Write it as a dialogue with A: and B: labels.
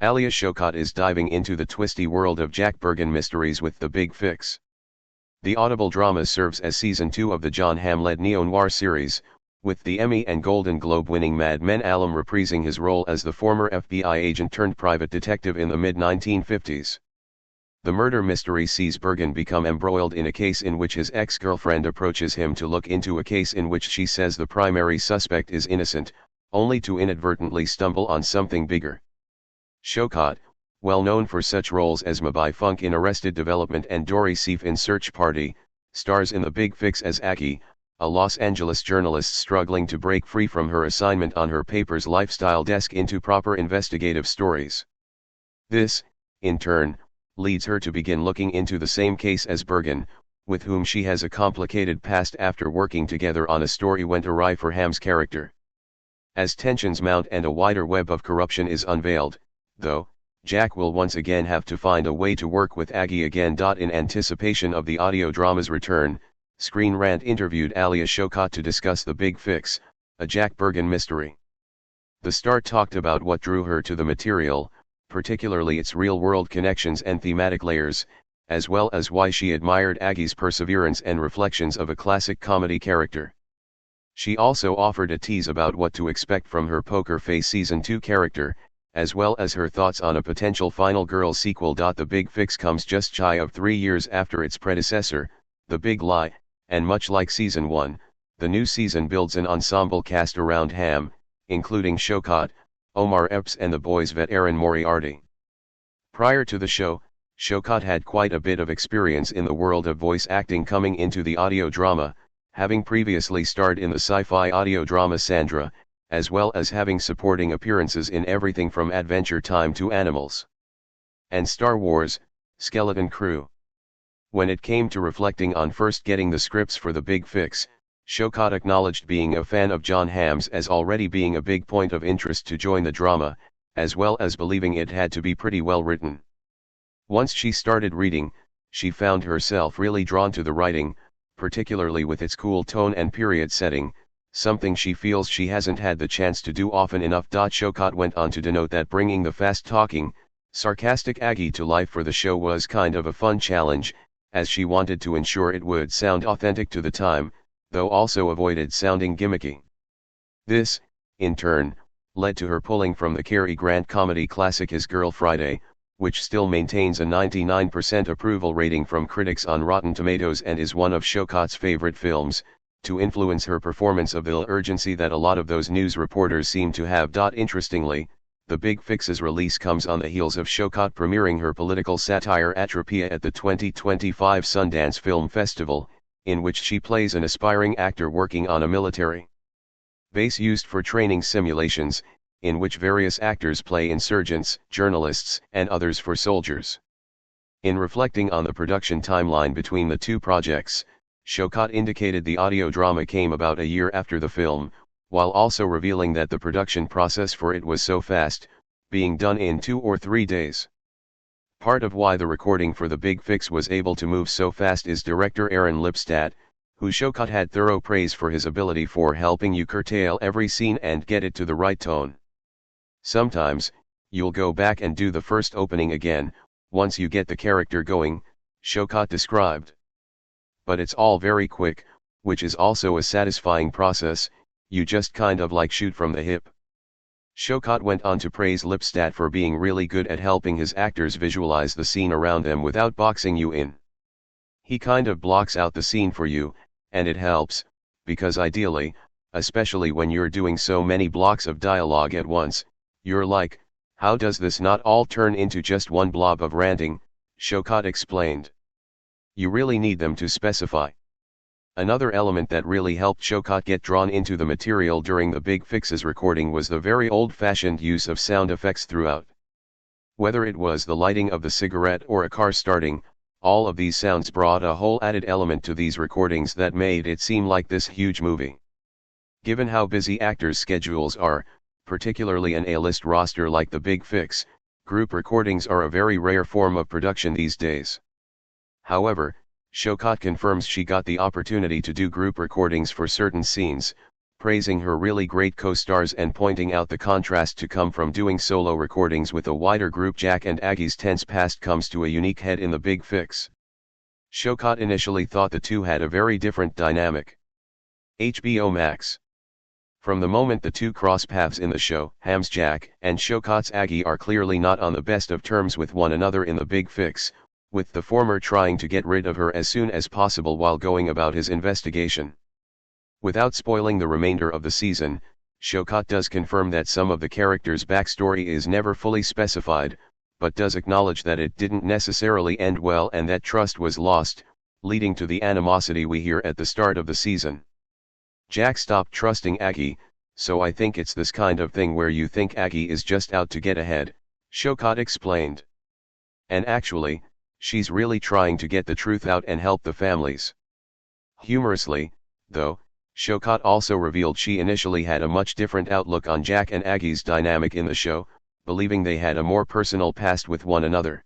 A: Alia Shawkat is diving into the twisty world of Jack Bergen mysteries with The Big Fix. The Audible drama serves as Season 2 of the Jon Hamm-led neo-noir series, with the Emmy and Golden Globe-winning Mad Men alum reprising his role as the former FBI agent turned private detective in the mid-1950s. The murder mystery sees Bergen become embroiled in a case in which his ex-girlfriend approaches him to look into a case in which she says the primary suspect is innocent, only to inadvertently stumble on something bigger. Shawkat, well known for such roles as Mabai Funk in Arrested Development and Dory Seif in Search Party, stars in The Big Fix as Aki, a Los Angeles journalist struggling to break free from her assignment on her paper's lifestyle desk into proper investigative stories. This, in turn, leads her to begin looking into the same case as Bergen, with whom she has a complicated past after working together on a story went awry for Hamm's character. As tensions mount and a wider web of corruption is unveiled, though, Jack will once again have to find a way to work with Aggie again. In anticipation of the audio drama's return, Screen Rant interviewed Alia Shawkat to discuss The Big Fix, a Jack Bergen mystery. The star talked about what drew her to the material, particularly its real-world connections and thematic layers, as well as why she admired Aggie's perseverance and reflections of a classic comedy character. She also offered a tease about what to expect from her Poker Face Season 2 character, as well as her thoughts on a potential Final Girl sequel. The Big Fix comes just shy of 3 years after its predecessor, The Big Lie, and much like Season 1, the new season builds an ensemble cast around Hamm, including Shawkat, Omar Epps and the boys vet Erin Moriarty. Prior to the show, Shawkat had quite a bit of experience in the world of voice acting coming into the audio drama, having previously starred in the sci-fi audio drama Sandra, as well as having supporting appearances in everything from Adventure Time to Animals and Star Wars, Skeleton Crew. When it came to reflecting on first getting the scripts for The Big Fix, Shawkat acknowledged being a fan of Jon Hamm's as already being a big point of interest to join the drama, as well as believing it had to be pretty well written. Once she started reading, she found herself really drawn to the writing, particularly with its cool tone and period setting, something she feels she hasn't had the chance to do often enough. Shawkat went on to denote that bringing the fast-talking, sarcastic Aggie to life for the show was kind of a fun challenge, as she wanted to ensure it would sound authentic to the time, though also avoided sounding gimmicky. This, in turn, led to her pulling from the Cary Grant comedy classic His Girl Friday, which still maintains a 99% approval rating from critics on Rotten Tomatoes and is one of Shawkat's favorite films, to influence her performance of the urgency that a lot of those news reporters seem to have. Interestingly, The Big Fix's release comes on the heels of Shawkat premiering her political satire Atropia at the 2025 Sundance Film Festival, in which she plays an aspiring actor working on a military base used for training simulations, in which various actors play insurgents, journalists, and others for soldiers. In reflecting on the production timeline between the two projects, Shawkat indicated the audio drama came about a year after the film, while also revealing that the production process for it was so fast, being done in 2 or 3 days. Part of why the recording for The Big Fix was able to move so fast is director Aaron Lipstadt, who Shawkat had thorough praise for his ability for helping you curtail every scene and get it to the right tone. Sometimes, you'll go back and do the first opening again, once you get the character going, Shawkat described. But it's all very quick, which is also a satisfying process, you just kind of like shoot from the hip. Shawkat went on to praise Lipstadt for being really good at helping his actors visualize the scene around them without boxing you in. He kind of blocks out the scene for you, and it helps, because ideally, especially when you're doing so many blocks of dialogue at once, you're like, how does this not all turn into just one blob of ranting, Shawkat explained. You really need them to specify. Another element that really helped Shawkat get drawn into the material during The Big Fix's recording was the very old-fashioned use of sound effects throughout. Whether it was the lighting of the cigarette or a car starting, all of these sounds brought a whole added element to these recordings that made it seem like this huge movie. Given how busy actors' schedules are, particularly an A-list roster like The Big Fix, group recordings are a very rare form of production these days. However, Shawkat confirms she got the opportunity to do group recordings for certain scenes, praising her really great co-stars and pointing out the contrast to come from doing solo recordings with a wider group. Jack and Aggie's tense past comes to a unique head in The Big Fix. Showcott initially thought the two had a very different dynamic. HBO Max. From the moment the two cross paths in the show, Hamm's Jack and Showcott's Aggie are clearly not on the best of terms with one another in The Big Fix, with the former trying to get rid of her as soon as possible while going about his investigation. Without spoiling the remainder of the season, Showcott does confirm that some of the characters' backstory is never fully specified, but does acknowledge that it didn't necessarily end well and that trust was lost, leading to the animosity we hear at the start of the season. Jack stopped trusting Aggie, so I think it's this kind of thing where you think Aggie is just out to get ahead, Showcott explained. And actually, she's really trying to get the truth out and help the families. Humorously, though, Showcott also revealed she initially had a much different outlook on Jack and Aggie's dynamic in the show, believing they had a more personal past with one another.